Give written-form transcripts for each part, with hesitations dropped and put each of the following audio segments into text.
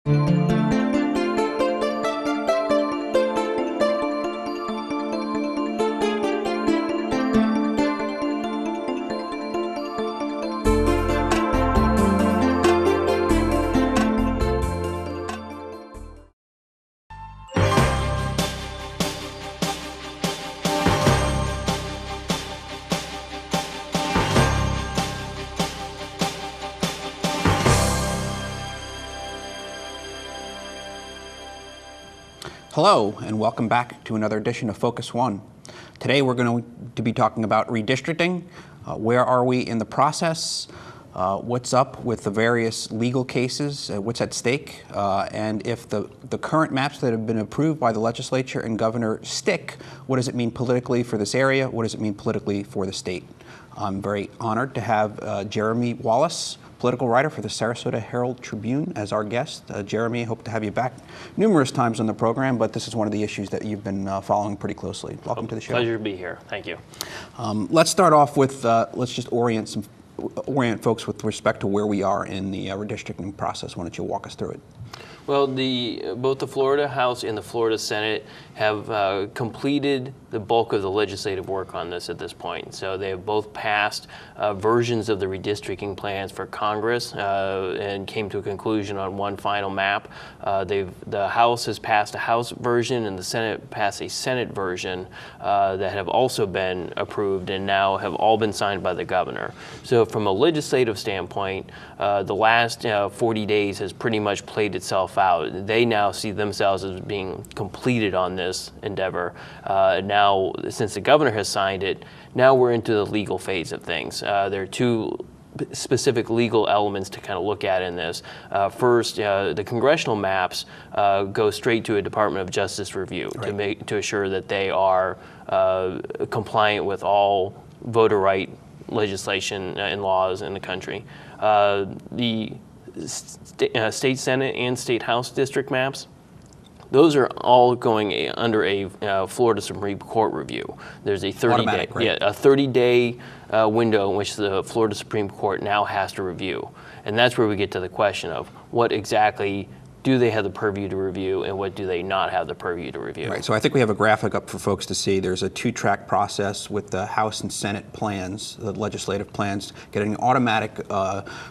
Hello, and welcome back to another edition of Focus One. Today we're going to be talking about redistricting. Where are we in the process? What's up with the various legal cases? What's at stake? And if the current maps that have been approved by the legislature and governor stick, what does it mean politically for this area? What does it mean politically for the state? I'm very honored to have Jeremy Wallace, political writer for the Sarasota Herald-Tribune, as our guest. Jeremy, I hope to have you back numerous times on the program, but this is one of the issues that you've been following pretty closely. Welcome to the show. Pleasure to be here. Thank you. Let's start off with, let's just orient folks with respect to where we are in the redistricting process. Why don't you walk us through it? Well, both the Florida House and the Florida Senate have completed the bulk of the legislative work on this at this point. So they have both passed versions of the redistricting plans for Congress and came to a conclusion on one final map. The House has passed a House version and the Senate passed a Senate version that have also been approved and now have all been signed by the governor. So from a legislative standpoint, the last 40 days has pretty much played itself out. They now see themselves as being completed on this endeavor. Now, since the governor has signed it, now we're into the legal phase of things. There are two specific legal elements to kind of look at in this. First, the congressional maps go straight to a Department of Justice review to assure that they are compliant with all voter right legislation and laws in the country. The state Senate and state House district maps, those are all going under a Florida Supreme Court review. There's a 30-day, right? A 30-day window in which the Florida Supreme Court now has to review, and that's where we get to the question of what exactly do they have the purview to review and what do they not have the purview to review. Right, so I think we have a graphic up for folks to see. There's a two-track process with the House and Senate plans, the legislative plans, getting an automatic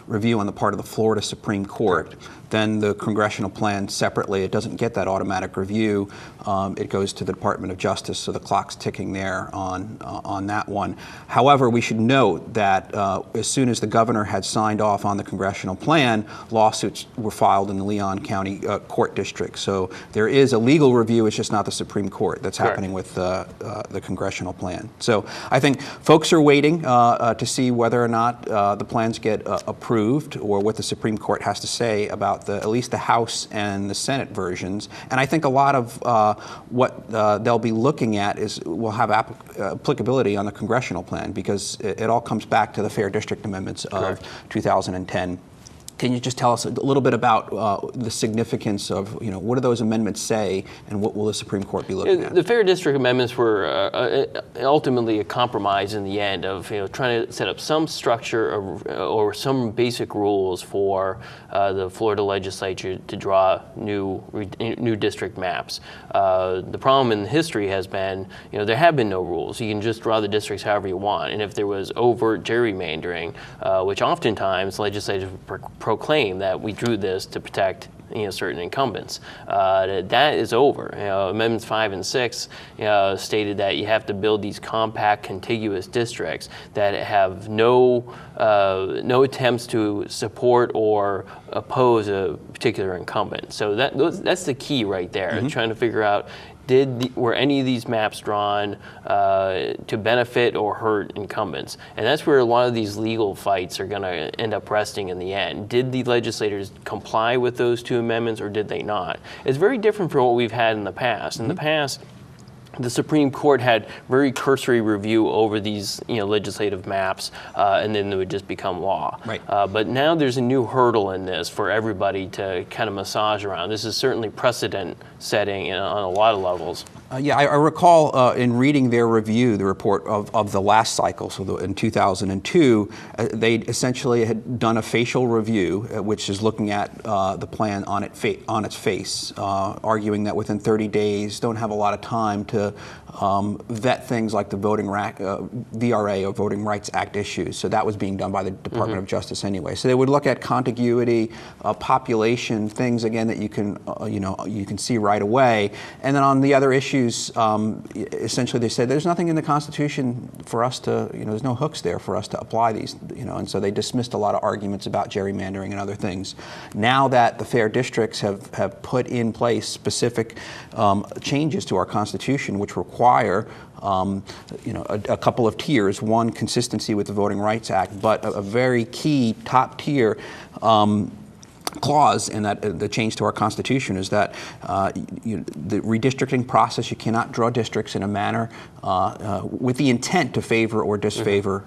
review on the part of the Florida Supreme Court. Correct. Then the congressional plan separately, it doesn't get that automatic review. It goes to the Department of Justice, so the clock's ticking there on that one. However, we should note that as soon as the governor had signed off on the congressional plan, lawsuits were filed in the Leon County Court District. So there is a legal review, it's just not the Supreme Court that's happening with the congressional plan. So I think folks are waiting to see whether or not the plans get approved or what the Supreme Court has to say about at least the House and the Senate versions. And I think a lot of what they'll be looking at will have applicability on the congressional plan, because it all comes back to the Fair District Amendments of 2010. Can you just tell us a little bit about the significance of, what do those amendments say and what will the Supreme Court be looking at? The Fair District Amendments were ultimately a compromise in the end of trying to set up some structure or some basic rules for the Florida legislature to draw new district maps. The problem in history has been, there have been no rules. You can just draw the districts however you want. And if there was overt gerrymandering, which oftentimes legislators proclaim that we drew this to protect certain incumbents. That is over. Amendments 5 and 6 stated that you have to build these compact, contiguous districts that have no attempts to support or oppose a particular incumbent. So that's the key right there, trying to figure out were any of these maps drawn to benefit or hurt incumbents? And that's where a lot of these legal fights are going to end up resting in the end. Did the legislators comply with those two amendments or did they not? It's very different from what we've had in the past. In the past, the Supreme Court had very cursory review over these legislative maps, and then they would just become law. Right. But now there's a new hurdle in this for everybody to kind of massage around. This is certainly precedent setting on a lot of levels. Yeah, I recall in reading their review, the report of the last cycle, so in 2002, they essentially had done a facial review, which is looking at the plan on its face, arguing that within 30 days, don't have a lot of time to vet things like the VRA, or Voting Rights Act issues. So that was being done by the Department of Justice anyway. So they would look at contiguity, population, things again that you can see right away, and then on the other issues. Essentially, they said there's nothing in the Constitution for us to, there's no hooks there for us to apply these, and so they dismissed a lot of arguments about gerrymandering and other things. Now that the fair districts have put in place specific changes to our Constitution, which require a couple of tiers. One, consistency with the Voting Rights Act, but a very key top tier clause in that the change to our Constitution is that the redistricting process, you cannot draw districts in a manner with the intent to favor or disfavor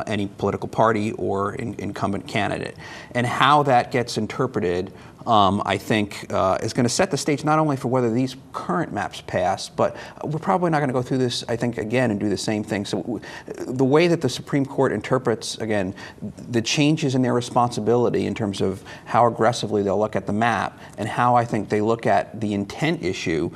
any political party or incumbent candidate. And how that gets interpreted, I think, is going to set the stage not only for whether these current maps pass, but we're probably not going to go through this, I think, again and do the same thing. So the way that the Supreme Court interprets, again, the changes in their responsibility in terms of how aggressively they'll look at the map and how I think they look at the intent issue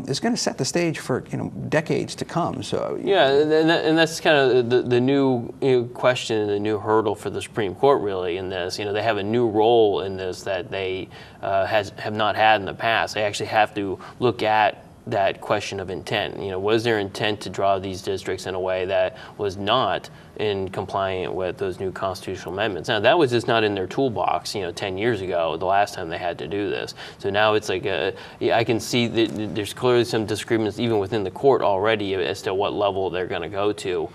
is going to set the stage for decades to come. So yeah, and that's kind of the new question and the new hurdle for the Supreme Court really in this. They have a new role in this that they have not had in the past. They actually have to look at that question of intent. Was there intent to draw these districts in a way that was not in compliant with those new constitutional amendments? Now, that was just not in their toolbox, 10 years ago, the last time they had to do this. So now it's like, I can see that there's clearly some disagreements even within the court already as to what level they're going to go to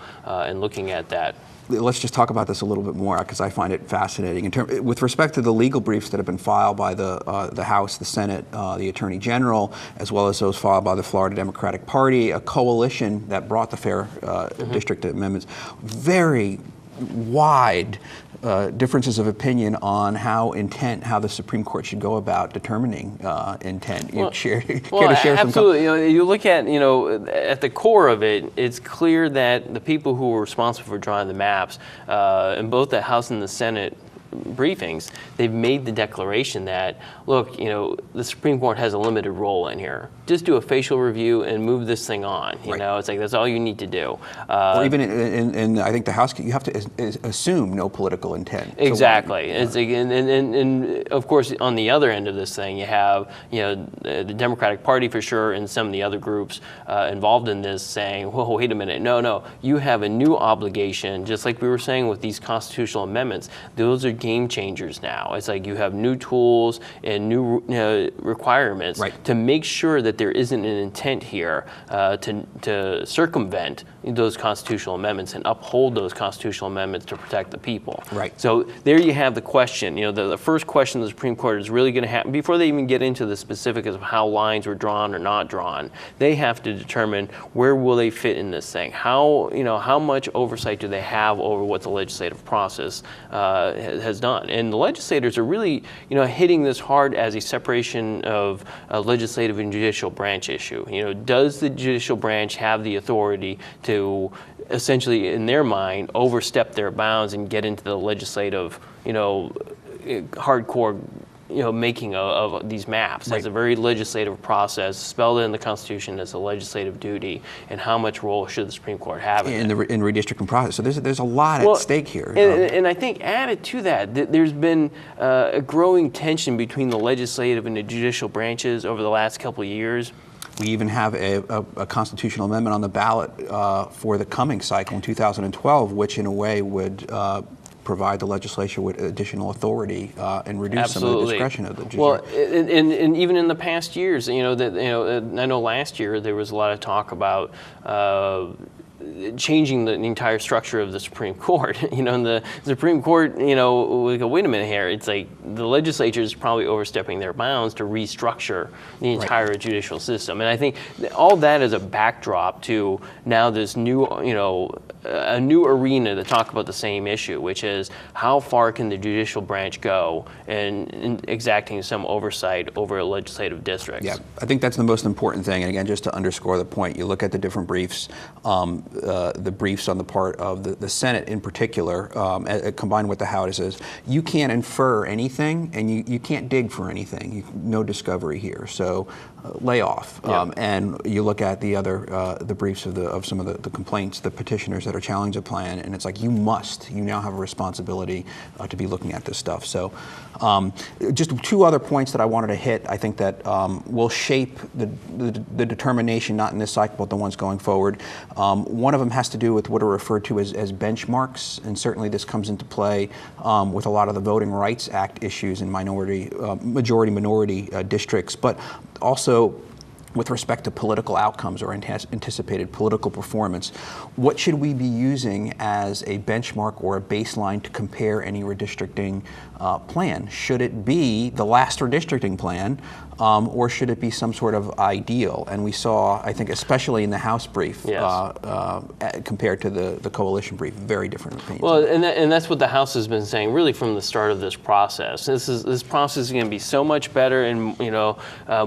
in looking at that. Let's just talk about this a little bit more because I find it fascinating. With respect to the legal briefs that have been filed by the House, the Senate, the Attorney General, as well as those filed by the Florida Democratic Party, a coalition that brought the Fair District Amendments, very wide differences of opinion on how the Supreme Court should go about determining intent. Well, care well, to share absolutely. some? You look at at the core of it, it's clear that the people who were responsible for drawing the maps in both the House and the Senate briefings, they've made the declaration that, look, the Supreme Court has a limited role in here. Just do a facial review and move this thing on. Right. It's like that's all you need to do. Or even in I think the House, you have to assume no political intent. Exactly. So and of course, on the other end of this thing, you have the Democratic Party for sure, and some of the other groups involved in this saying, "Whoa, wait a minute! No, you have a new obligation." Just like we were saying with these constitutional amendments, those are game changers now. It's like you have new tools and new requirements to make sure that there isn't an intent here to circumvent those constitutional amendments and uphold those constitutional amendments to protect the people. Right. So there you have the question. The first question the Supreme Court is really going to have, before they even get into the specifics of how lines were drawn or not drawn, they have to determine where will they fit in this thing. How much oversight do they have over what the legislative process has done? And the legislators are really, hitting this hard as a separation of legislative and judicial branch issue. Does the judicial branch have the authority to essentially, in their mind, overstep their bounds and get into the legislative, hardcore, making of these maps? That's a very legislative process, spelled in the Constitution as a legislative duty, and how much role should the Supreme Court have in the redistricting process? So there's a lot at stake here. And I think added to that, there's been a growing tension between the legislative and the judicial branches over the last couple of years. We even have a constitutional amendment on the ballot for the coming cycle in 2012, which in a way would provide the legislature with additional authority and reduce some of the discretion of the judiciary. Well, and even in the past years, I know last year there was a lot of talk about changing the entire structure of the Supreme Court. And the Supreme Court, we go, wait a minute here. It's like the legislature is probably overstepping their bounds to restructure the entire judicial system. And I think all that is a backdrop to now this new, a new arena to talk about the same issue, which is how far can the judicial branch go in exacting some oversight over legislative districts. Yeah, I think that's the most important thing. And again, just to underscore the point, you look at the different briefs, the briefs on the part of the Senate in particular, combined with the House, is you can't infer anything and you can't dig for anything. No discovery here. So lay off. And you look at the other, the briefs of some of the complaints, the petitioners that are challenging the plan, and it's like you now have a responsibility to be looking at this stuff. So just two other points that I wanted to hit, I think that will shape the determination, not in this cycle, but the ones going forward. One of them has to do with what are referred to as benchmarks, and certainly this comes into play with a lot of the Voting Rights Act issues in majority-minority districts, but also with respect to political outcomes or anticipated political performance. What should we be using as a benchmark or a baseline to compare any redistricting plan? Should it be the last redistricting plan, or should it be some sort of ideal? And we saw, I think, especially in the House brief, compared to the coalition brief, very different opinions. Well, and that's what the House has been saying really from the start of this process. This process is going to be so much better and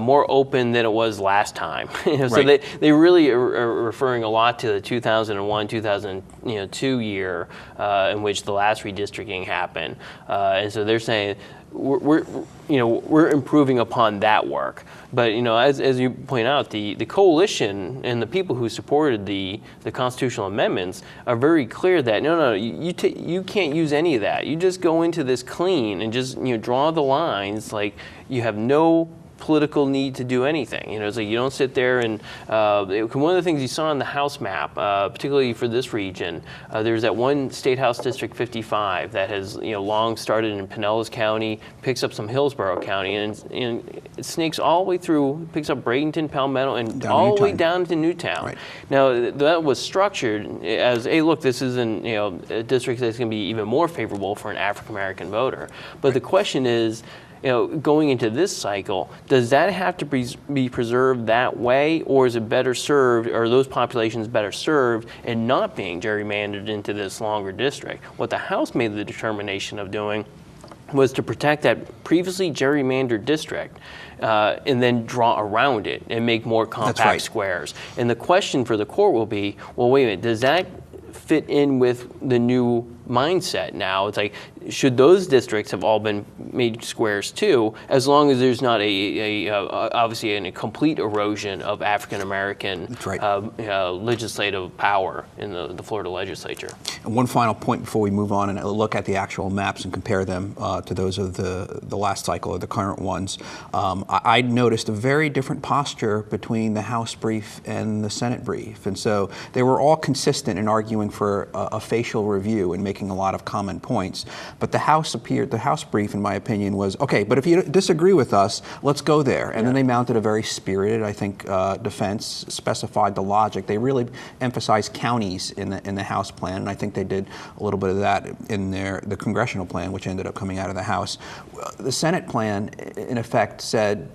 more open than it was last time. So they really are referring a lot to the 2001-2002 year in which the last redistricting happened, and so they're saying we're improving upon that work. But as you point out, the coalition and the people who supported the constitutional amendments are very clear that no, you can't use any of that. You just go into this clean and just draw the lines. Like you have no political need to do anything. So you don't sit there and one of the things you saw in the House map, particularly for this region, there's that one State House District 55 that has long started in Pinellas County, picks up some Hillsborough County, and it snakes all the way through, picks up Bradenton, Palmetto, and all the way down to Newtown. Right. Now that was structured as, hey, look, this is a district that's going to be even more favorable for an African American voter. But the question is, going into this cycle, does that have to be preserved that way, or is it better served, or are those populations better served in not being gerrymandered into this longer district? What the House made the determination of doing was to protect that previously gerrymandered district and then draw around it and make more compact squares. And the question for the court will be, well, wait a minute, does that fit in with the new mindset now? It's like, should those districts have all been made squares too, as long as there's not obviously a complete erosion of African American legislative power in the Florida legislature. And one final point before we move on and look at the actual maps and compare them to those of the last cycle or the current ones. I noticed a very different posture between the House brief and the Senate brief, and so they were all consistent in arguing for a facial review and making a lot of common points. But the House brief, in my opinion, was, okay, but if you disagree with us, let's go there. And then they mounted a very spirited, I think, defense, specified the logic. They really emphasized counties in the House plan, and I think they did a little bit of that in the congressional plan, which ended up coming out of the House. The Senate plan, in effect, said,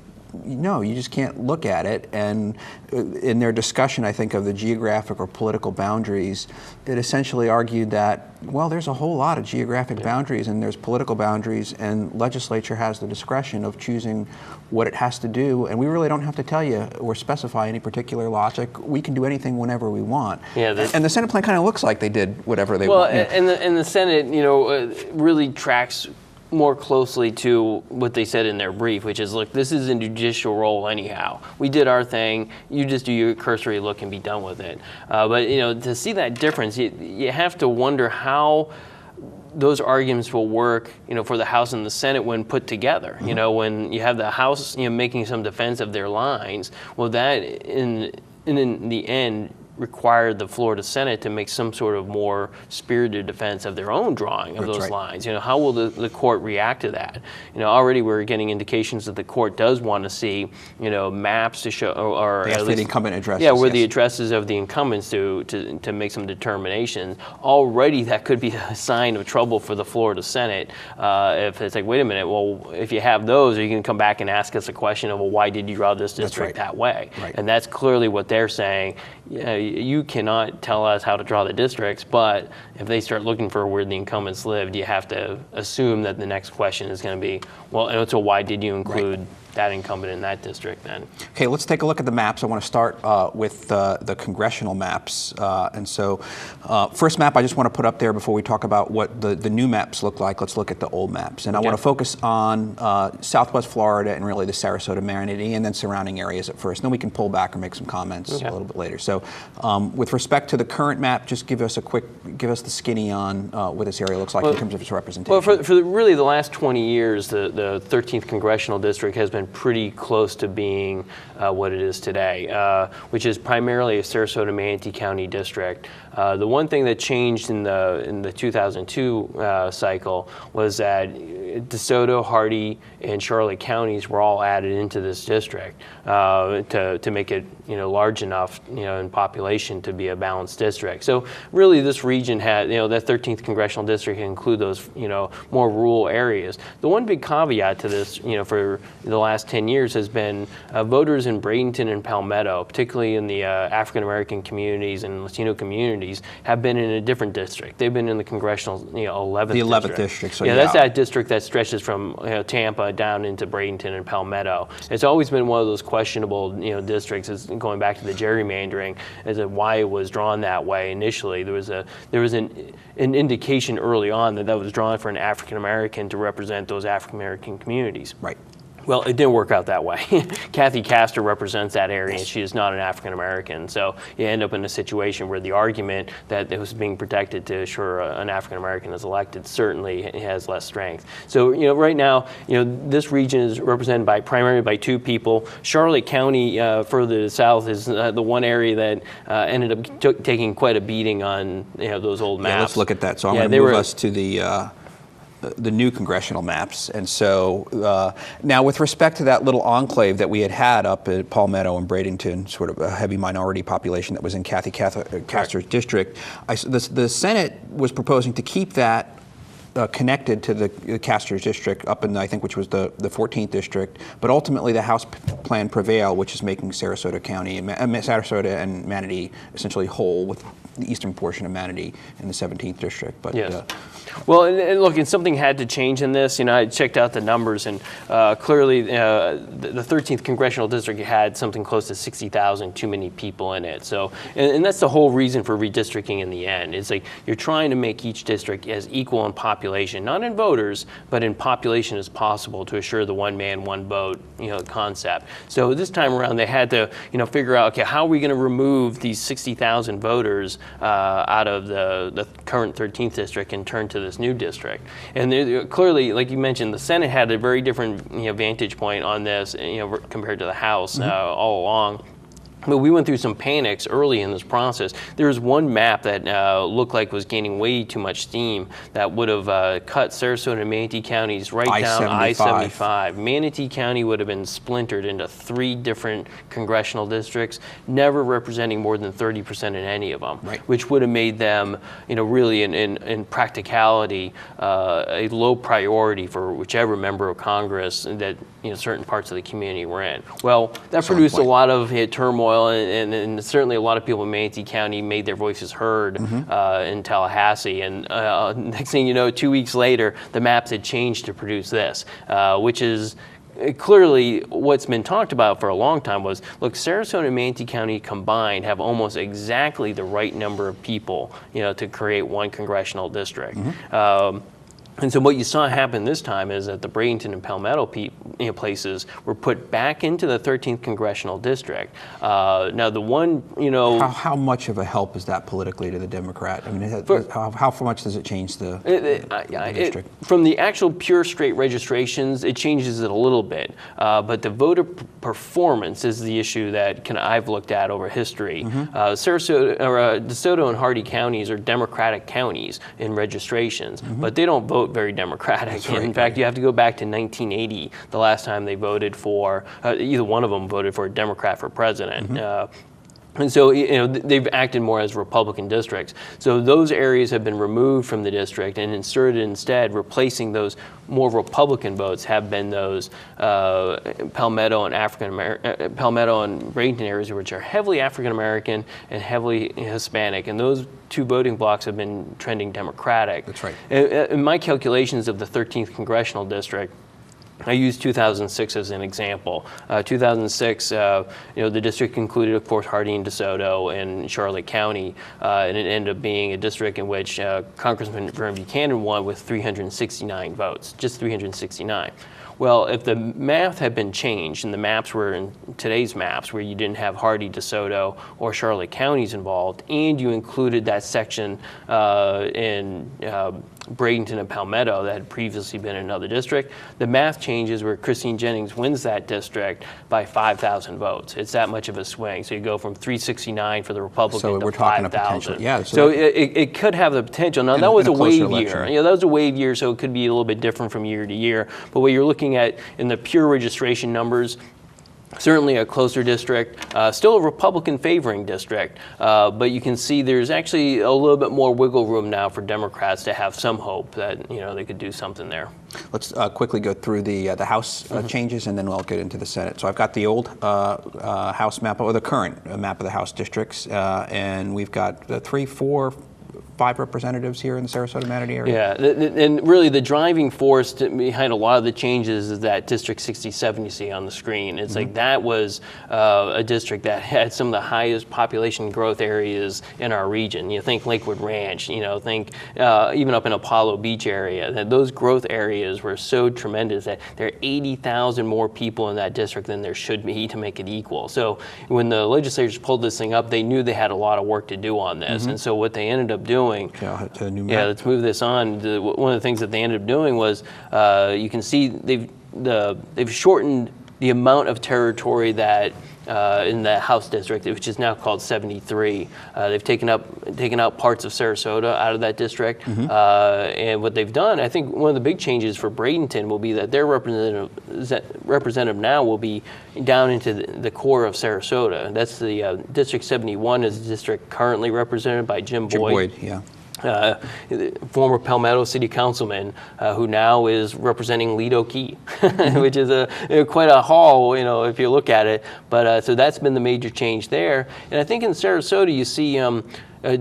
no, you just can't look at it. And in their discussion, I think, of the geographic or political boundaries, it essentially argued that, well, there's a whole lot of geographic boundaries and there's political boundaries, and legislature has the discretion of choosing what it has to do, and we really don't have to tell you or specify any particular logic. We can do anything whenever we want. And the Senate plan kind of looks like they did whatever they want. Well, and the Senate, really tracks more closely to what they said in their brief, which is, look, this is a judicial role anyhow. We did our thing. You just do your cursory look and be done with it. But to see that difference, you have to wonder how those arguments will work, for the House and the Senate when put together. When you have the House, making some defense of their lines, well, that in the end required the Florida Senate to make some sort of more spirited defense of their own drawing of those lines. How will the court react to that? Already we're getting indications that the court does want to see, maps to show, or at least the incumbent addresses. Yeah, where the addresses of the incumbents to make some determinations. Already that could be a sign of trouble for the Florida Senate if it's like, wait a minute, well, if you have those, are you going to come back and ask us a question of, well, why did you draw this district that way? And that's clearly what they're saying. You cannot tell us how to draw the districts, but if they start looking for where the incumbents lived, you have to assume that the next question is going to be, well, and so why did you include that incumbent in that district then? Okay, let's take a look at the maps. I want to start with the congressional maps. And so first map I just want to put up there before we talk about what the new maps look like. Let's look at the old maps. And I want to focus on Southwest Florida and really the Sarasota, Manatee, and then surrounding areas at first. Then we can pull back or make some comments a little bit later. So with respect to the current map, just give us the skinny on what this area looks like in terms of its representation. Well, for really the last 20 years, the 13th Congressional District has been pretty close to being what it is today, which is primarily a Sarasota Manatee County district. The one thing that changed in the 2002 cycle was that DeSoto, Hardee, and Charlotte counties were all added into this district to make it large enough in population to be a balanced district. So really, this region had that 13th Congressional District include those more rural areas. The one big caveat to this for the last 10 years has been voters in Bradenton and Palmetto, particularly in the African American communities and Latino communities, have been in a different district. They've been in the congressional 11th the 11th district. So that's that district that stretches from Tampa down into Bradenton and Palmetto. It's always been one of those questionable districts. It's going back to the gerrymandering as to why it was drawn that way initially. There was an indication early on that was drawn for an African American to represent those African American communities. Right. Well, it didn't work out that way. Kathy Castor represents that area, and she is not an African American. So you end up in a situation where the argument that it was being protected to assure an African American is elected certainly has less strength. So right now, this region is represented primarily by two people. Charlotte County, further south, is the one area that ended up taking quite a beating on those old maps. Yeah, let's look at that. So I'm going to move us to the new congressional maps. And so now with respect to that little enclave that we had up at Palmetto and Bradenton, sort of a heavy minority population that was in Kathy Castor's district, the Senate was proposing to keep that connected to the Castor's district up in, I think, which was the 14th district, but ultimately the House plan prevailed, which is making Sarasota County and Sarasota and Manatee essentially whole, with the eastern portion of Manatee in the 17th district. But well, and look, and something had to change in this. I checked out the numbers, and clearly the 13th Congressional District had something close to 60,000 too many people in it. So, and that's the whole reason for redistricting in the end. It's like you're trying to make each district as equal in population, not in voters, but in population as possible to assure the one man, one vote, concept. So this time around, they had to, figure out, okay, how are we going to remove these 60,000 voters out of the current 13th district and turn to this new district? And clearly, like you mentioned, the Senate had a very different vantage point on this, compared to the House all along. But we went through some panics early in this process. There was one map that looked like was gaining way too much steam that would have cut Sarasota and Manatee counties right down I-75. Manatee County would have been splintered into 3 different congressional districts, never representing more than 30% in any of them, which would have made them, really in practicality, a low priority for whichever member of Congress that certain parts of the community were in. Well, that produced a lot of turmoil. And certainly a lot of people in Manatee County made their voices heard in Tallahassee. And next thing you know, 2 weeks later, the maps had changed to produce this, which is clearly what's been talked about for a long time was, look, Sarasota and Manatee County combined have almost exactly the right number of people, to create one congressional district. And so what you saw happen this time is that the Bradenton and Palmetto places were put back into the 13th congressional district. Now, the one, how much of a help is that politically to the Democrat? I mean, how much does it change the district? From the actual pure straight registrations, it changes it a little bit. But the voter performance is the issue that I've looked at over history. Sarasota, or DeSoto and Hardee counties are Democratic counties in registrations, but they don't vote very Democratic. Right, in fact, you have to go back to 1980, the last time they voted for, either one of them voted for a Democrat for president. And so, they've acted more as Republican districts. So those areas have been removed from the district and inserted instead, replacing those more Republican votes have been those Palmetto and Palmetto and Bradenton areas, which are heavily African American and heavily Hispanic. And those two voting blocks have been trending Democratic. That's right. In my calculations of the 13th congressional district, I use 2006 as an example. 2006, the district included, of course, Hardee and DeSoto and Charlotte County, and it ended up being a district in which Congressman Vernon Buchanan won with 369 votes, just 369. Well, if the math had been changed and the maps were in today's maps where you didn't have Hardee, DeSoto, or Charlotte counties involved, and you included that section in Bradenton and Palmetto that had previously been in another district, the math changes where Christine Jennings wins that district by 5,000 votes. It's that much of a swing. So you go from 369 for the Republican to 5,000. Yeah, so it could have the potential. Now, that was a wave year. That was a wave year, so it could be a little bit different from year to year. But what you're looking at in the pure registration numbers, certainly a closer district, still a Republican favoring district, but you can see there's actually a little bit more wiggle room now for Democrats to have some hope that they could do something there. Let's quickly go through the House changes, and then we'll get into the Senate. So I've got the old House map, or the current map of the House districts, and we've got 3, 4, 5 representatives here in the Sarasota-Manatee area. Yeah, and really the driving force behind a lot of the changes is that District 67 you see on the screen. It's like that was a district that had some of the highest population growth areas in our region. You think Lakewood Ranch, think even up in Apollo Beach area, that those growth areas were so tremendous that there are 80,000 more people in that district than there should be to make it equal. So when the legislators pulled this thing up, they knew they had a lot of work to do on this. And so what they ended up doing, let's move this on. One of the things that they ended up doing was you can see they've shortened the amount of territory that in the House district, which is now called 73. They've taken out parts of Sarasota out of that district, and what they've done, I think one of the big changes for Bradenton will be that their representative now will be down into the core of Sarasota. That's the District 71 is the district currently represented by Jim Boyd. Yeah. Former Palmetto City Councilman, who now is representing Lido Key, which is quite a haul, if you look at it. But so that's been the major change there. And I think in Sarasota you see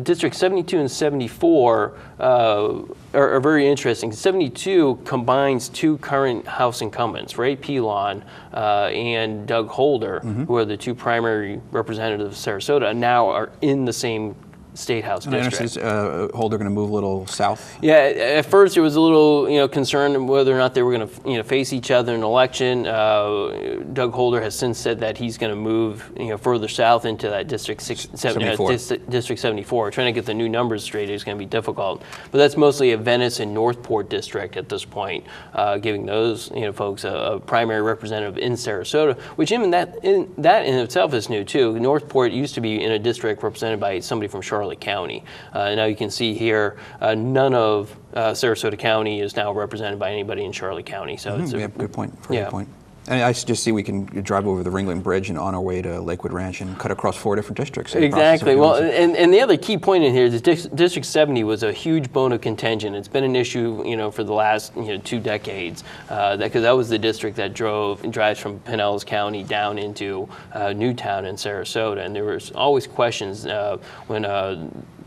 District 72 and 74 are very interesting. 72 combines two current House incumbents, Ray Pilon and Doug Holder, who are the two primary representatives of Sarasota, now are in the same State House district. Is Holder going to move a little south? Yeah, at first there was a little, concern whether or not they were going to, face each other in an election. Doug Holder has since said that he's going to move, further south into that District 74. District 74. Trying to get the new numbers straight is going to be difficult. But that's mostly a Venice and Northport district at this point, giving those, folks a primary representative in Sarasota, which even that in itself is new too. Northport used to be in a district represented by somebody from Charlotte County. Now you can see here, none of Sarasota County is now represented by anybody in Charlotte County. So it's a good point. Good point. And I just see we can drive over the Ringling Bridge and on our way to Lakewood Ranch and cut across 4 different districts. Exactly. Well, and the other key point in here is District 70 was a huge bone of contention. It's been an issue, for the last 2 decades, because that was the district that drives from Pinellas County down into Newtown and Sarasota, and there was always questions when.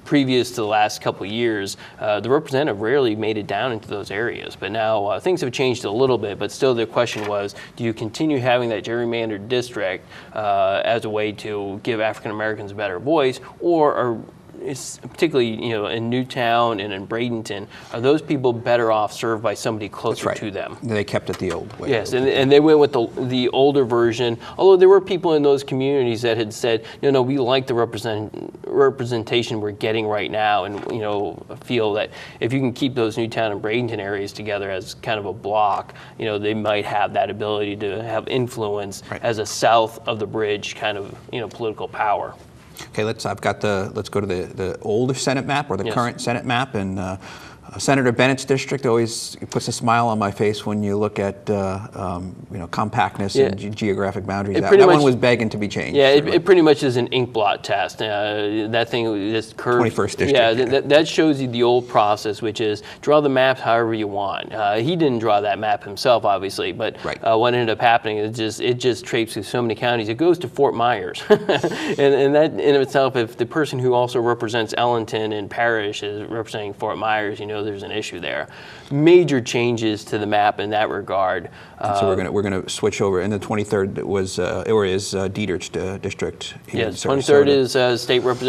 Previous to the last couple of years, the representative rarely made it down into those areas. But now things have changed a little bit, but still the question was, do you continue having that gerrymandered district as a way to give African Americans a better voice, or particularly in Newtown and in Bradenton, are those people better off served by somebody closer to them? They kept it the old way. Yes, and they went with the older version, although there were people in those communities that had said, no, we like the representation we're getting right now, and feel that if you can keep those Newtown and Bradenton areas together as kind of a block, they might have that ability to have influence as a south of the bridge kind of political power. Okay, let's go to the older Senate map, or the current Senate map, and Senator Bennett's district always puts a smile on my face when you look at compactness and geographic boundaries. That one was begging to be changed. Yeah, it pretty much is an ink blot test. That thing, this curve. 21st district. Yeah, that shows you the old process, which is draw the maps however you want. He didn't draw that map himself, obviously, but what ended up happening is it just traipses through so many counties. It goes to Fort Myers, and that in itself, if the person who also represents Ellington and Parrish is representing Fort Myers, there's an issue there. Major changes to the map in that regard. So we're gonna switch over. And the 23rd was is Dietert's district. Yes, 23rd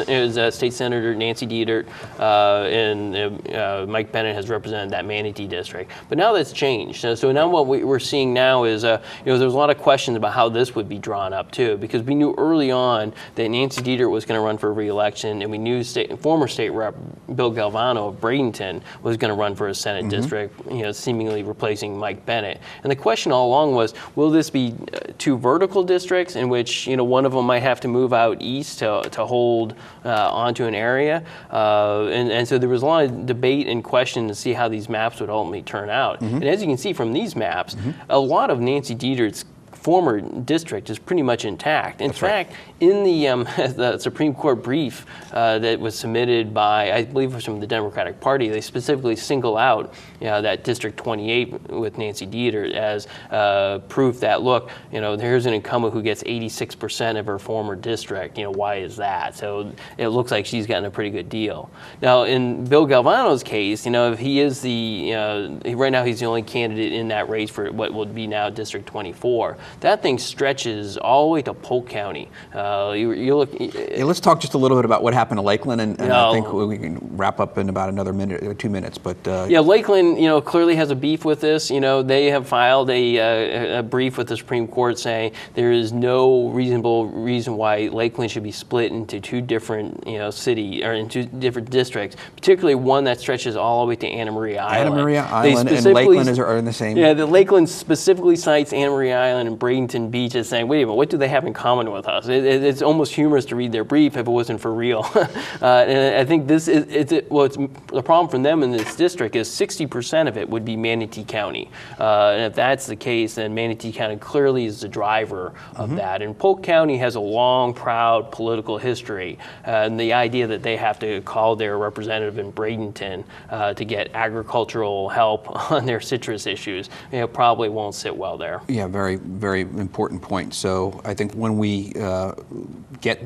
is State Senator Nancy Dietert, and Mike Bennett has represented that Manatee district. But now that's changed. So now what we're seeing now is there's a lot of questions about how this would be drawn up too, because we knew early on that Nancy Dietert was going to run for re-election, and we knew former state rep Bill Galvano of Bradenton was going to run for a Senate district, seemingly replacing Mike Bennett. And the question all along was, will this be two vertical districts in which one of them might have to move out east to hold onto an area? And so there was a lot of debate and question to see how these maps would ultimately turn out. And as you can see from these maps, a lot of Nancy Dietert's former district is pretty much intact. In fact, in the Supreme Court brief that was submitted by, I believe it was from the Democratic Party, they specifically single out that District 28 with Nancy Dietert as proof that, look, here's an incumbent who gets 86% of her former district. Why is that? So it looks like she's gotten a pretty good deal. Now, in Bill Galvano's case, if he is right now he's the only candidate in that race for what would be now District 24. That thing stretches all the way to Polk County. Let's talk just a little bit about what happened to Lakeland, and I think we can wrap up in about another minute or 2 minutes. But Lakeland, clearly has a beef with this. They have filed a brief with the Supreme Court saying there is no reasonable reason why Lakeland should be split into two different, into different districts, particularly one that stretches all the way to Anna Maria Island. Anna Maria Island and Lakeland are in the same. Yeah, the Lakeland specifically cites Anna Maria Island and Bradenton Beach as saying, wait a minute, what do they have in common with us? It's almost humorous to read their brief if it wasn't for real. And I think this is, the problem for them in this district is 60% of it would be Manatee County. And if that's the case, then Manatee County clearly is the driver of that. And Polk County has a long, proud political history. And the idea that they have to call their representative in Bradenton to get agricultural help on their citrus issues, probably won't sit well there. Yeah, very, very important point. So I think when we get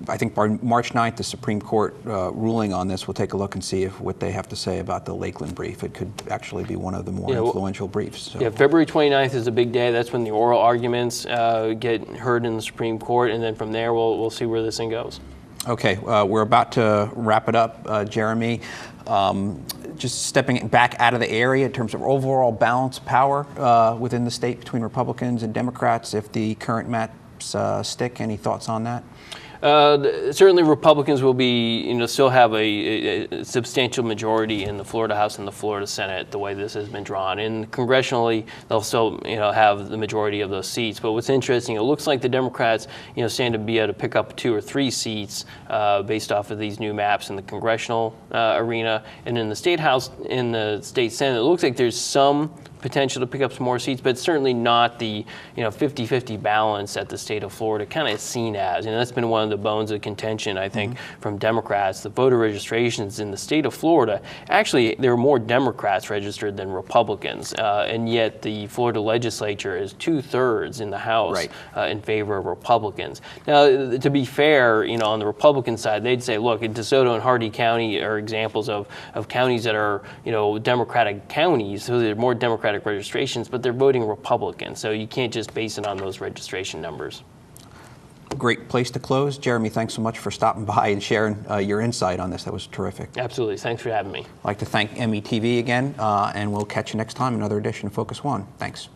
I think by March 9th, the Supreme Court ruling on this, we'll take a look and see what they have to say about the Lakeland brief. It could actually be one of the more influential briefs. So. Yeah, February 29th is a big day. That's when the oral arguments get heard in the Supreme Court, and then from there we'll see where this thing goes. Okay, we're about to wrap it up, Jeremy. Just stepping back out of the area in terms of overall balance of power within the state between Republicans and Democrats, if the current maps stick. Any thoughts on that? Certainly Republicans will be, still have a substantial majority in the Florida House and the Florida Senate, the way this has been drawn. And congressionally, they'll still, have the majority of those seats. But what's interesting, it looks like the Democrats, stand to be able to pick up 2 or 3 seats based off of these new maps in the congressional arena. And in the State House, in the State Senate, it looks like there's some potential to pick up some more seats, but certainly not the 50-50 balance that the state of Florida kind of seen as. That's been one of the bones of contention, I think, from Democrats. The voter registrations in the state of Florida, actually, there are more Democrats registered than Republicans, and yet the Florida legislature is 2/3 in the House in favor of Republicans. Now, to be fair, on the Republican side, they'd say, look, in DeSoto and Hardee County are examples of counties that are, Democratic counties, so they're more Democratic registrations, but they're voting Republican, so you can't just base it on those registration numbers. great place to close. Jeremy, thanks so much for stopping by and sharing your insight on this. That was terrific. Absolutely. Thanks for having me. I'd like to thank METV again, and we'll catch you next time, another edition of Focus One. Thanks.